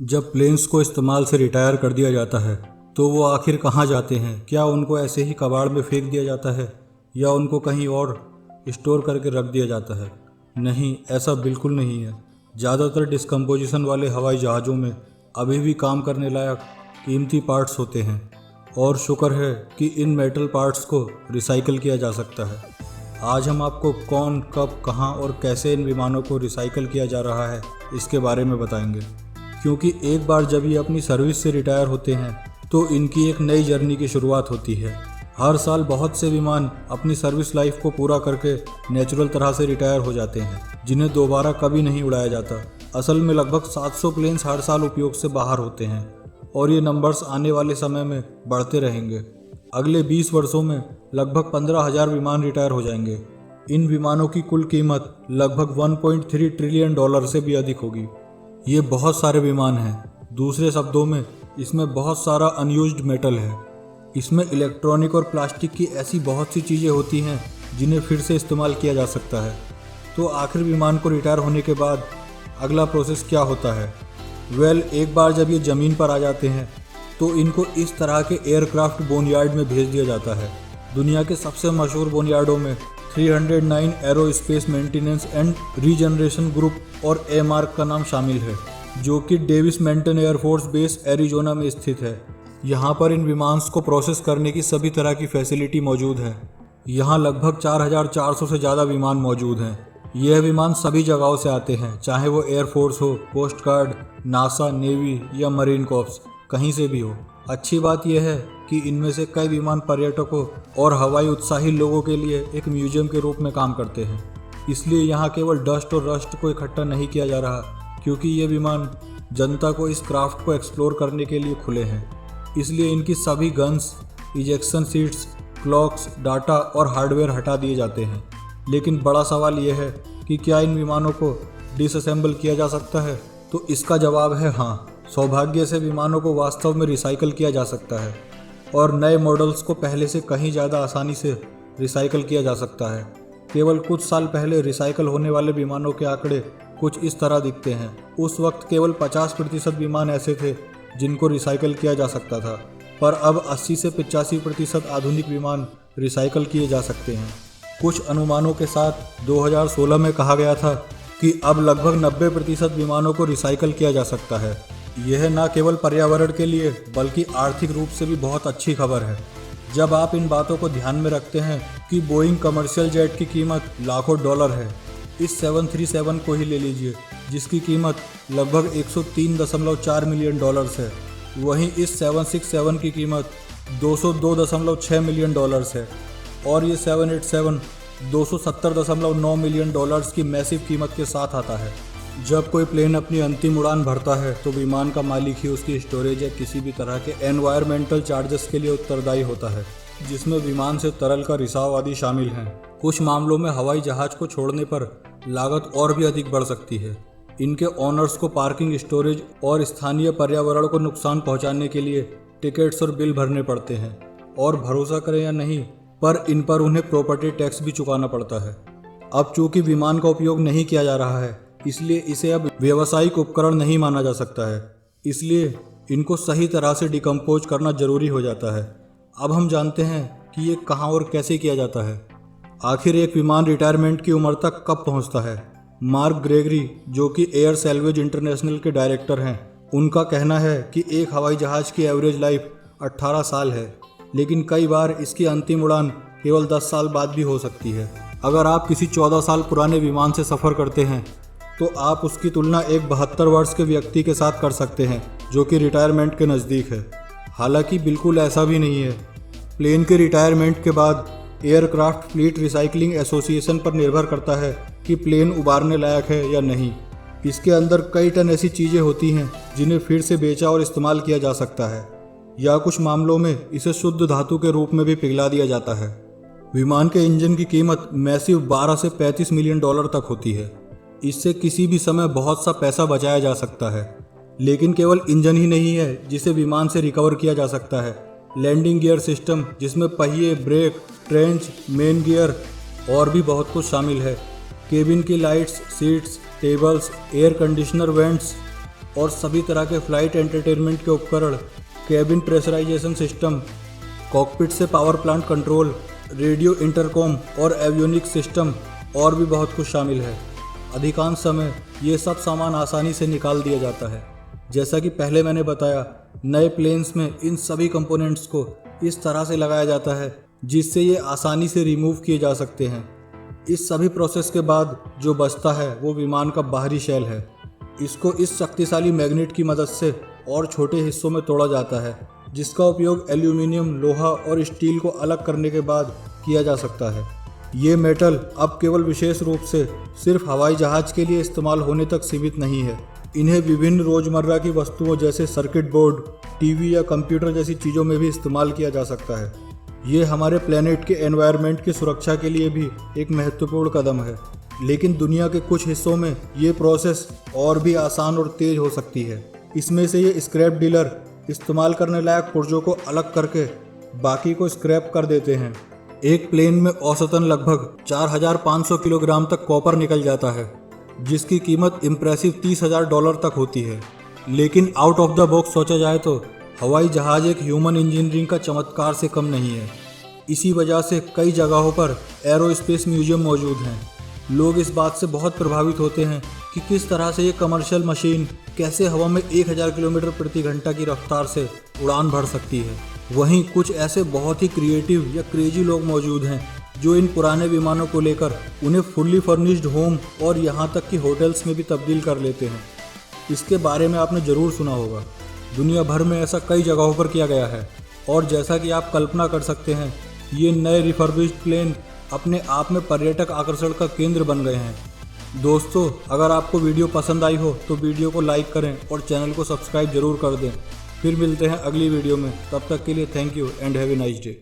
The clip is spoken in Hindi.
जब प्लेन्स को इस्तेमाल से रिटायर कर दिया जाता है तो वो आखिर कहाँ जाते हैं? क्या उनको ऐसे ही कबाड़ में फेंक दिया जाता है या उनको कहीं और स्टोर करके रख दिया जाता है? नहीं, ऐसा बिल्कुल नहीं है। ज़्यादातर डिस्कम्पोजिशन वाले हवाई जहाज़ों में अभी भी काम करने लायक कीमती पार्ट्स होते हैं और शुक्र है कि इन मेटल पार्ट्स को रिसाइकल किया जा सकता है। आज हम आपको कौन, कब, कहाँ और कैसे इन विमानों को रिसाइकल किया जा रहा है इसके बारे में बताएंगे, क्योंकि एक बार जब ये अपनी सर्विस से रिटायर होते हैं तो इनकी एक नई जर्नी की शुरुआत होती है। हर साल बहुत से विमान अपनी सर्विस लाइफ को पूरा करके नेचुरल तरह से रिटायर हो जाते हैं, जिन्हें दोबारा कभी नहीं उड़ाया जाता। असल में लगभग 700 प्लेन्स हर साल उपयोग से बाहर होते हैं और ये नंबर्स आने वाले समय में बढ़ते रहेंगे। अगले 20 वर्षों में लगभग 15,000 विमान रिटायर हो जाएंगे। इन विमानों की कुल कीमत लगभग 1.3 ट्रिलियन डॉलर से भी अधिक होगी। ये बहुत सारे विमान हैं। दूसरे शब्दों में इसमें बहुत सारा अनयूज्ड मेटल है। इसमें इलेक्ट्रॉनिक और प्लास्टिक की ऐसी बहुत सी चीज़ें होती हैं जिन्हें फिर से इस्तेमाल किया जा सकता है। तो आखिर विमान को रिटायर होने के बाद अगला प्रोसेस क्या होता है? एक बार जब ये ज़मीन पर आ जाते हैं तो इनको इस तरह के एयरक्राफ्ट बोनयार्ड में भेज दिया जाता है। दुनिया के सबसे मशहूर बोनयार्डों में 309 aerospace maintenance and regeneration group और एमार्क का नाम शामिल है, जो कि Davis Monthan Air Force base Arizona में स्थित है। यहाँ पर इन विमानों को प्रोसेस करने की सभी तरह की फैसिलिटी मौजूद है। यहाँ लगभग 4,400 से ज़्यादा विमान मौजूद हैं। यह विमान सभी जगहों से आते हैं, चाहे वो एयरफोर्स हो, कोस्ट गार्ड, नासा, नेवी या मरीन कॉर्प्स, कहीं से भी हो। अच्छी बात यह है कि इनमें से कई विमान पर्यटकों और हवाई उत्साही लोगों के लिए एक म्यूजियम के रूप में काम करते हैं। इसलिए यहाँ केवल डस्ट और रस्ट को इकट्ठा नहीं किया जा रहा, क्योंकि ये विमान जनता को इस क्राफ्ट को एक्सप्लोर करने के लिए खुले हैं। इसलिए इनकी सभी guns, ejection seats, clocks, data और हार्डवेयर हटा दिए जाते हैं। लेकिन बड़ा सवाल यह है कि क्या इन विमानों को डिसअसेंबल किया जा सकता है? तो इसका जवाब है हाँ। सौभाग्य से विमानों को वास्तव में रिसाइकल किया जा सकता है और नए मॉडल्स को पहले से कहीं ज़्यादा आसानी से रिसाइकल किया जा सकता है। केवल कुछ साल पहले रिसाइकल होने वाले विमानों के आंकड़े कुछ इस तरह दिखते हैं। उस वक्त केवल 50% विमान ऐसे थे जिनको रिसाइकल किया जा सकता था, पर अब 80 से 85% आधुनिक विमान रिसाइकल किए जा सकते हैं। कुछ अनुमानों के साथ 2016 में कहा गया था कि अब लगभग 90% विमानों को रिसाइकल किया जा सकता है। यह न केवल पर्यावरण के लिए बल्कि आर्थिक रूप से भी बहुत अच्छी खबर है। जब आप इन बातों को ध्यान में रखते हैं कि बोइंग कमर्शियल जेट की कीमत लाखों डॉलर है। इस 737 को ही ले लीजिए, जिसकी कीमत लगभग 103.4 मिलियन डॉलर्स है। वहीं इस 767 की कीमत 202.6 मिलियन डॉलर्स है और ये 787 270.9 मिलियन डॉलर्स की मैसिव कीमत के साथ आता है। जब कोई प्लेन अपनी अंतिम उड़ान भरता है तो विमान का मालिक ही उसकी स्टोरेज या किसी भी तरह के एनवायरमेंटल चार्जेस के लिए उत्तरदायी होता है, जिसमें विमान से तरल का रिसाव आदि शामिल हैं। कुछ मामलों में हवाई जहाज को छोड़ने पर लागत और भी अधिक बढ़ सकती है। इनके ओनर्स को पार्किंग, स्टोरेज और स्थानीय पर्यावरण को नुकसान पहुंचाने के लिए टिकट्स और बिल भरने पड़ते हैं। और भरोसा करें या नहीं, पर इन पर उन्हें प्रॉपर्टी टैक्स भी चुकाना पड़ता है। अब चूंकि विमान का उपयोग नहीं किया जा रहा है, इसलिए इसे अब व्यावसायिक उपकरण नहीं माना जा सकता है। इसलिए इनको सही तरह से डिकम्पोज करना जरूरी हो जाता है। अब हम जानते हैं कि ये कहाँ और कैसे किया जाता है। आखिर एक विमान रिटायरमेंट की उम्र तक कब पहुँचता है? मार्क ग्रेगरी, जो कि एयर सैल्वेज इंटरनेशनल के डायरेक्टर हैं, उनका कहना है कि एक हवाई जहाज़ की एवरेज लाइफ 18 साल है, लेकिन कई बार इसकी अंतिम उड़ान केवल 10 साल बाद भी हो सकती है। अगर आप किसी 14 साल पुराने विमान से सफ़र करते हैं तो आप उसकी तुलना एक 72 वर्ष के व्यक्ति के साथ कर सकते हैं जो कि रिटायरमेंट के नज़दीक है। हालांकि बिल्कुल ऐसा भी नहीं है। प्लेन के रिटायरमेंट के बाद एयरक्राफ्ट फ्लीट रिसाइकलिंग एसोसिएशन पर निर्भर करता है कि प्लेन उबारने लायक है या नहीं। इसके अंदर कई टन ऐसी चीज़ें होती हैं जिन्हें फिर से बेचा और इस्तेमाल किया जा सकता है, या कुछ मामलों में इसे शुद्ध धातु के रूप में भी पिघला दिया जाता है। विमान के इंजन की कीमत मैसिव 12 से 35 मिलियन डॉलर तक होती है। इससे किसी भी समय बहुत सा पैसा बचाया जा सकता है। लेकिन केवल इंजन ही नहीं है जिसे विमान से रिकवर किया जा सकता है। लैंडिंग गियर सिस्टम, जिसमें पहिए, ब्रेक, ट्रेंच, मेन गियर और भी बहुत कुछ शामिल है। केबिन की lights, seats, tables, air conditioner vents, और सभी तरह के फ्लाइट एंटरटेनमेंट के उपकरण, केबिन प्रेशराइजेशन सिस्टम, कॉकपिट से power plant control, radio intercom और एवियोनिक्स सिस्टम और भी बहुत कुछ शामिल है। अधिकांश समय ये सब सामान आसानी से निकाल दिया जाता है। जैसा कि पहले मैंने बताया, नए प्लेन्स में इन सभी कंपोनेंट्स को इस तरह से लगाया जाता है जिससे ये आसानी से रिमूव किए जा सकते हैं। इस सभी प्रोसेस के बाद जो बचता है वो विमान का बाहरी शेल है। इसको इस शक्तिशाली मैग्नेट की मदद से और छोटे हिस्सों में तोड़ा जाता है, जिसका उपयोग एल्यूमिनियम, लोहा और स्टील को अलग करने के बाद किया जा सकता है। ये मेटल अब केवल विशेष रूप से सिर्फ हवाई जहाज के लिए इस्तेमाल होने तक सीमित नहीं है। इन्हें विभिन्न रोज़मर्रा की वस्तुओं जैसे सर्किट बोर्ड, टीवी या कंप्यूटर जैसी चीज़ों में भी इस्तेमाल किया जा सकता है। ये हमारे प्लेनेट के एनवायरनमेंट की सुरक्षा के लिए भी एक महत्वपूर्ण कदम है। लेकिन दुनिया के कुछ हिस्सों में ये प्रोसेस और भी आसान और तेज़ हो सकती है। इसमें से ये स्क्रैप डीलर इस्तेमाल करने लायक पुर्जों को अलग करके बाकी को स्क्रैप कर देते हैं। एक प्लेन में औसतन लगभग 4500 किलोग्राम तक कॉपर निकल जाता है, जिसकी कीमत इम्प्रेसिव $30,000 तक होती है। लेकिन आउट ऑफ द बॉक्स सोचा जाए तो हवाई जहाज एक ह्यूमन इंजीनियरिंग का चमत्कार से कम नहीं है। इसी वजह से कई जगहों पर एरोस्पेस म्यूजियम मौजूद हैं। लोग इस बात से बहुत प्रभावित होते हैं कि किस तरह से ये कमर्शियल मशीन कैसे हवा में 1000 किलोमीटर प्रति घंटा की रफ्तार से उड़ान भर सकती है। वहीं कुछ ऐसे बहुत ही क्रिएटिव या क्रेजी लोग मौजूद हैं जो इन पुराने विमानों को लेकर उन्हें फुल्ली फर्निश्ड होम और यहाँ तक कि होटल्स में भी तब्दील कर लेते हैं। इसके बारे में आपने ज़रूर सुना होगा। दुनिया भर में ऐसा कई जगहों पर किया गया है और जैसा कि आप कल्पना कर सकते हैं, ये नए रिफर्बिश्ड प्लेन अपने आप में पर्यटक आकर्षण का केंद्र बन गए हैं। दोस्तों, अगर आपको वीडियो पसंद आई हो तो वीडियो को लाइक करें और चैनल को सब्सक्राइब जरूर कर दें। फिर मिलते हैं अगली वीडियो में। तब तक के लिए thank you and have a nice day.